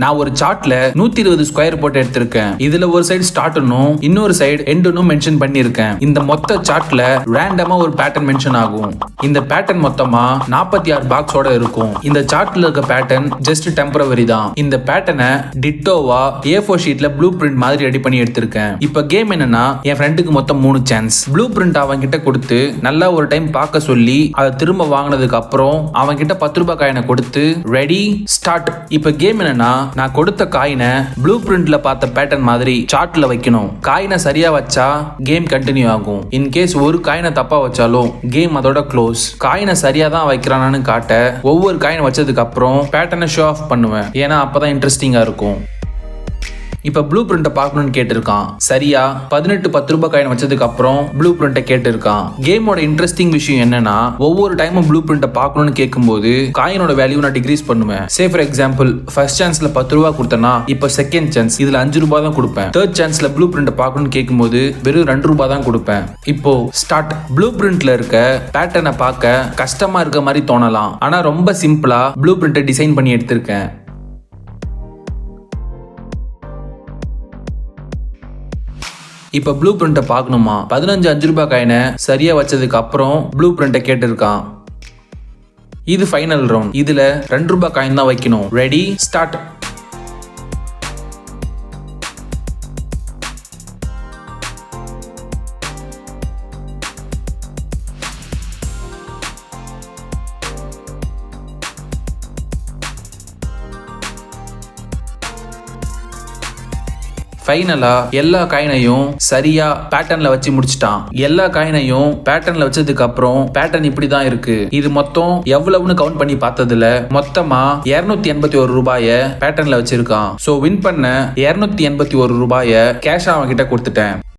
நான் ஒரு சார்ட்ல 120 ஸ்கொயர் போட்டு எடுத்திருக்கேன். இதுல ஒரு சைடு ஸ்டார்ட்னும் இன்னொரு சைடு எண்டுனும் மென்ஷன் பண்ணிருக்கேன். இந்த மொத்த சார்ட்ல ரேண்டமா ஒரு பேட்டர்ன் மென்ஷன் ஆகும். இந்த பேட்டர்ன் மொத்தமா 46 பாக்ஸோட இருக்கும். இந்த சார்ட்ல இருக்க பேட்டர்ன் ஜஸ்ட் டெம்பரவரி தான். இந்த பேட்டர்னை டிட்டோவா A4 ஷீட்ல ப்ளூ பிரிண்ட் மாதிரி ரெடி பண்ணி எடுத்திருக்கேன். இப்ப கேம் என்னன்னா, என் ஃப்ரெண்டுக்கு மொத்தம் 3 சான்ஸ். ப்ளூ பிரிண்ட் அவன் கிட்ட கொடுத்து நல்லா ஒரு டைம் பார்க்க சொல்லி அதை திரும்ப வாங்கினதுக்கு அப்புறம் அவன் கிட்ட 10 ரூபாய் காயினை கொடுத்து ரெடி ஸ்டார்ட். இப்ப கேம் என்னன்னா, நான் கொடுத்த காயினை ப்ளூ பிரிண்ட்ல பார்த்த பேட்டர்ன் மாதிரி சார்ட்ல வைக்கணும். காயினை சரியா வச்சா கேம் கண்டினியூ ஆகும். இன் கேஸ் ஒரு காயினை தப்பா வச்சாலும் கேம் அதோட க்ளோஸ். காயினை சரியா தான் வைக்கிறானான்னு காட்ட ஒவ்வொரு காயின் வச்சதுக்கு அப்புறம் பேட்டர்னை ஷோ ஆஃப் பண்ணுவேன். ஏன்னா அப்பதான் இன்ட்ரெஸ்டிங்கா இருக்கும். இப்ப ப்ளூ பிரிண்ட்டை பார்க்கணும்னு கேட்டிருக்கான். சரியா 18 10 ரூபாய் காயின் வச்சதுக்கு அப்புறம் ப்ளூ பிரிண்ட்டை கேட்டிருக்கான். கேமோட இன்ட்ரெஸ்டிங் விஷயம் என்னன்னா, ஒவ்வொரு டைமும் ப்ளூ பிரிண்ட்டை பார்க்கணும்னு கேட்கும்போது காயினோட வேல்யூ நான் டிக்ரீஸ் பண்ணுவேன். சே ஃபார் எக்ஸாம்பிள், ஃபர்ஸ்ட் சான்ஸ்ல 10 ரூபாய் கொடுத்தனா இப்போ செகண்ட் சான்ஸ் இதுல 5 ரூபாய் தான் கொடுப்பேன். தேர்ட் சான்ஸ்ல ப்ளூ பிரிண்ட்டை பார்க்கணும்னு கேட்கும்போது வெறும் 2 ரூபாய் தான் கொடுப்பேன். இப்போ ஸ்டார்ட். ப்ளூ பிரிண்ட்ல இருக்க பேட்டர்னை பார்க்க கஷ்டமா இருக்க மாதிரி தோணலாம். ஆனா ரொம்ப சிம்பிளா ப்ளூ பிரிண்ட்டை டிசைன் பண்ணி எடுத்திருக்கேன். இப்ப ப்ளூ பிரிண்ட்டை பார்க்கணுமா? 15 5 ரூபாய் காயினை சரியா வச்சதுக்கு அப்புறம் ப்ளூ பிரிண்ட்டை கேட்டிருக்கான். இது ஃபைனல் ரவுண்ட். இதுல 2 ரூபாய் காயின் தான் வைக்கணும். Ready start. ஃபைனலா எல்லா காயினையும் சரியா பேட்டர்ன்ல வச்சு முடிச்சிட்டான். எல்லா காயினையும் பேட்டர்ன்ல வச்சதுக்கு அப்புறம் பேட்டர்ன் இப்படிதான் இருக்கு. இது மொத்தம் எவ்வளவுன்னு கவுண்ட் பண்ணி பார்த்ததுல மொத்தமா 281 ரூபாய பேட்டர்ன்ல வச்சிருக்கான். சோ வின் பண்ண 281 ரூபாய கேஷ் அவன் கிட்ட கொடுத்துட்டேன்.